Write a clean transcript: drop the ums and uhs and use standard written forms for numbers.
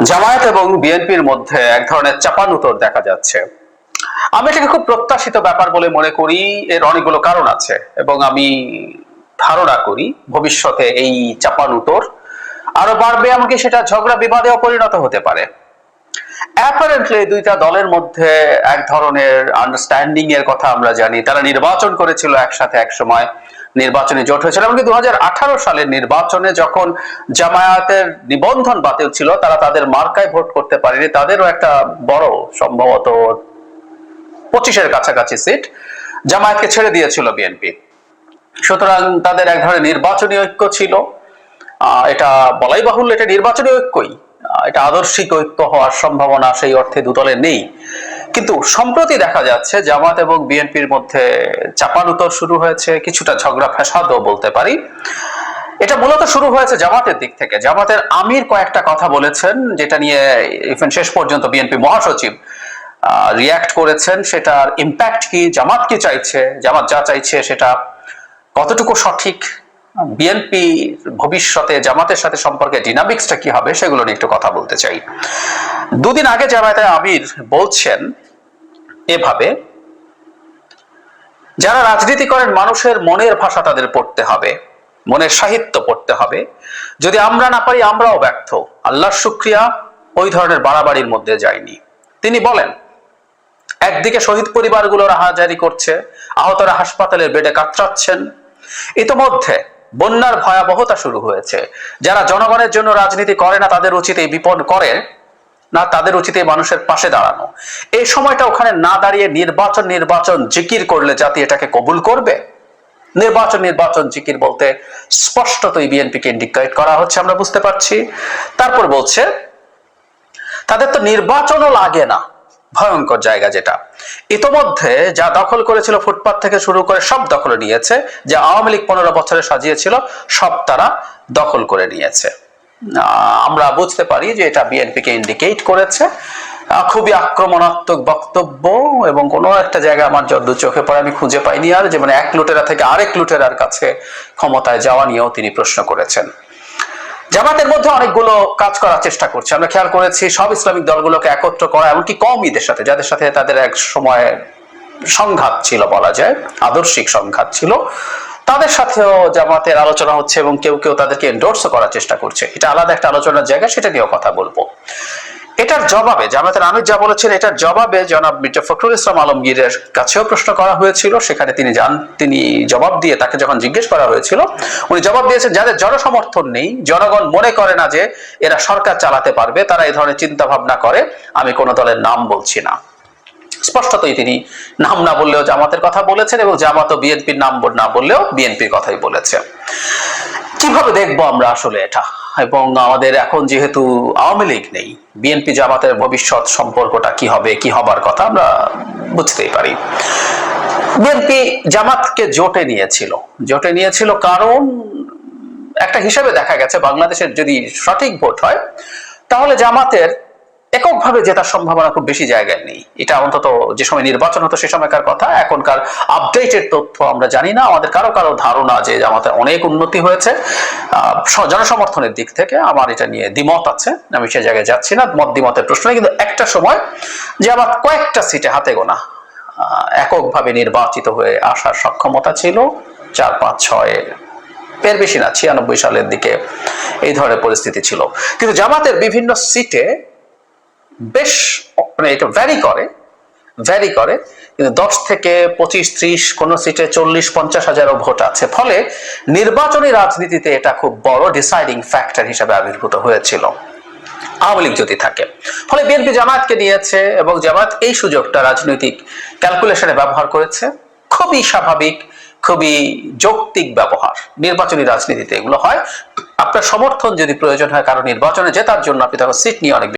জামায়াত এবং বিএনপির মধ্যে এক ধরনের চাপানুতর দেখা যাচ্ছে। আমি এটাকে খুব প্রত্যাশিত ব্যাপার বলে মনে করি। এর অনেকগুলো কারণ আছে এবং আমি ধারণা করি ভবিষ্যতে এই চাপানুতর আরো বাড়বে, এমনকি সেটা ঝগড়া বিবাদেও পরিণত হতে পারে। অ্যাপারেন্টলি দুইটা দলের মধ্যে এক ধরনের আন্ডারস্ট্যান্ডিং এর কথা আমরা জানি। তারা নির্বাচন করেছিল একসাথে, এক সময় নির্বাচনে জোট হয়েছিল, এমনকি 2018 সালের নির্বাচনে যখন জামায়াতের নিবন্ধন বাতিল ছিল, তারা তাদের মার্কায় ভোট করতে পারেনি। তাদেরও একটা বড়, সম্ভবত 25-এর কাছাকাছি সিট জামায়াতকে ছেড়ে দিয়েছিল বিএনপি। সুতরাং তাদের এক ধরনের নির্বাচনী ঐক্য ছিল। এটা বলাই বাহুল্য, এটা নির্বাচনী ঐক্যই। এটা আদর্শিক ঐক্য হওয়ার সম্ভাবনা সেই অর্থে দুদলের নেই। কিন্তু সম্প্রতি দেখা যাচ্ছে জামাত এবং বিএনপির মধ্যে চাপানুতর শুরু হয়েছে, কিছুটা ঝগড়া ফ্যাসাদও বলতে পারি। এটা মূলত শুরু হয়েছে জামাতের দিক থেকে। জামাতের আমির কয়েকটা কথা বলেছেন, যেটা নিয়ে ইভেন শেষ পর্যন্ত বিএনপি মহাসচিব রিয়াক্ট করেছেন। সেটার ইম্প্যাক্ট কি, জামাত কি চাইছে, জামাত যা চাইছে সেটা কতটুকু সঠিক, বিএনপি ভবিষ্যতে জামাতের সাথে সম্পর্কে ডিনামিক্সটা কি হবে, সেগুলো নিয়ে একটু কথা বলতে চাই। দুদিন আগে জামায়াতের আমির বলছেন এভাবে, যারা রাজনীতি করেন মানুষের মনের ভাষা তাদের পড়তে হবে, মনের সাহিত্য পড়তে হবে। যদি আমরা না পারি আমরাও ব্যর্থ। আল্লাহর শুকরিয়া ওই ধরনের বাড়াবাড়ির মধ্যে যায়নি। তিনি বলেন, একদিকে শহীদ পরিবারগুলো রাহাজারি করছে, আহতরা হাসপাতালের বেডে কাতরাচ্ছেন। ইতোমধ্যে বন্যার ভয়াবহতা শুরু হয়েছে। যারা জনগণের জন্য রাজনীতি করে না তাদের উচিত এই বিপদ করে না, তাদের উচিত এই মানুষের পাশে দাঁড়ানো। এই সময়টা ওখানে না দাঁড়িয়ে নির্বাচন জিকির করলে জাতি এটাকে কবুল করবে? নির্বাচন জিকির বলতে স্পষ্টতই বিএনপিকে ইন্ডিকেট করা হচ্ছে, আমরা বুঝতে পারছি। তারপর বলছে তাদের তো নির্বাচনও লাগে না, ভয়ঙ্কর জায়গা যেটা। ইতোমধ্যে যা দখল করেছিল, ফুটপাত থেকে শুরু করে সব দখল নিয়েছে। যা আওয়ামী লীগ 15 বছরে সাজিয়েছিল সব তারা দখল করে নিয়েছে। আমরা বুঝতে পারি যে এটা বিএনপিকে ইন্ডিকেট করেছে। খুবই আক্রমণাত্মক বক্তব্য, এবং কোনো একটা জায়গা আমার যদ্দূর চোখে পড়ে আমি খুঁজে পাইনি আর, যে মানে এক লুটেরা থেকে আরেক লুটেরার কাছে ক্ষমতায় যাওয়া নিয়েও তিনি প্রশ্ন করেছেন। জামাতের মধ্যে অনেকগুলো কাজ করার চেষ্টা করছে। আমরা খেয়াল করেছি সব ইসলামিক দলগুলোকে একত্র করা, এমনকি কওমীদের সাথে, যাদের সাথে তাদের এক সময় সংঘাত ছিল, বলা যায় আদর্শিক সংঘাত ছিল, তাদের সাথেও জামাতের আলোচনা হচ্ছে এবং কেউ কেউ তাদেরকে এন্ডোর্সও করার চেষ্টা করছে। এটা আলাদা একটা আলোচনার জায়গা, সেটা নিয়েও কথা বলবো। এটার জবাবে জামাতের আমির যা বলেছেন, এটার জবাবে জনাব মির্জা ফখরুল ইসলাম আলমগীরের কাছেও প্রশ্ন করা হয়েছিল। সেখানে তিনি জবাব দিয়ে, তাকে যখন জিজ্ঞেস করা হয়েছিল, উনি জবাব দিয়েছেন, যাদের জনসমর্থন নেই, জনগণ মনে করে না যে এরা সরকার চালাতে পারবে, তারা এই ধরনের চিন্তা ভাবনা করে। আমি কোন দলের নাম বলছি না। স্পষ্টতই তিনি নাম না বললেও জামাতের কথা বলেছেন, এবং জামাত ও বিএনপির নাম না বললেও বিএনপির কথাই বলেছেন। কিভাবে দেখবো আমরা আসলে এটা? এবং আমাদের এখন যেহেতু আওয়ামী লীগ নেই, বিএনপি জামাতের ভবিষ্যৎ সম্পর্কটা কি হবে, কি হবার কথা আমরা বুঝতেই পারি। বিএনপি জামাতকে জোটে নিয়েছিল কারণ একটা হিসাবে দেখা গেছে, বাংলাদেশের যদি সঠিক ভোট হয় তাহলে জামাতের এককভাবে জেতার সম্ভাবনা খুব বেশি জায়গায় নেই। এটা অন্তত যে সময় নির্বাচন হতো সে সময়কার কথা। এখনকার আপডেটেড তথ্য আমরা জানি না। আমাদের কারো ধারণা যে জামাতের অনেক উন্নতি হয়েছে জনসমর্থনের দিক থেকে। আমার এটা নিয়ে দ্বিমত আছে, আমি সে জায়গায় যাচ্ছি না, দ্বিমতের প্রশ্ন নেই। কিন্তু একটা সময় জামাত কয়েকটা সিটে হাতে গোনা এককভাবে নির্বাচিত হয়ে আসার সক্ষমতা ছিল। 4, 5, 6 এর বেশি না, 96 সালের দিকে এই ধরনের পরিস্থিতি ছিল। কিন্তু জামাতের বিভিন্ন সিটে বেশ, মানে এটা ভ্যারি করে, কিন্তু 10 থেকে 25, 30, কোন সিটে 40-50 হাজারও ভোট আছে। ফলে নির্বাচনী রাজনীতিতে এটা খুব বড় ডিসাইডিং ফ্যাক্টর হিসেবে আবির্ভূত হয়েছিল আওয়ামী লীগ যদি থাকে। ফলে বিএনপি জামায়াতকে নিয়েছে এবং জামায়াত এই সুযোগটা রাজনৈতিক ক্যালকুলেশনে ব্যবহার করেছে। খুবই স্বাভাবিক, খুবই যৌক্তিক ব্যবহার। নির্বাচনী রাজনীতিতে এগুলো হয়। আপনার সমর্থন যদি প্রয়োজন হয় কারণ নির্বাচনে জেতার জন্য, আপনি তখন সিট নিয়ে অনেক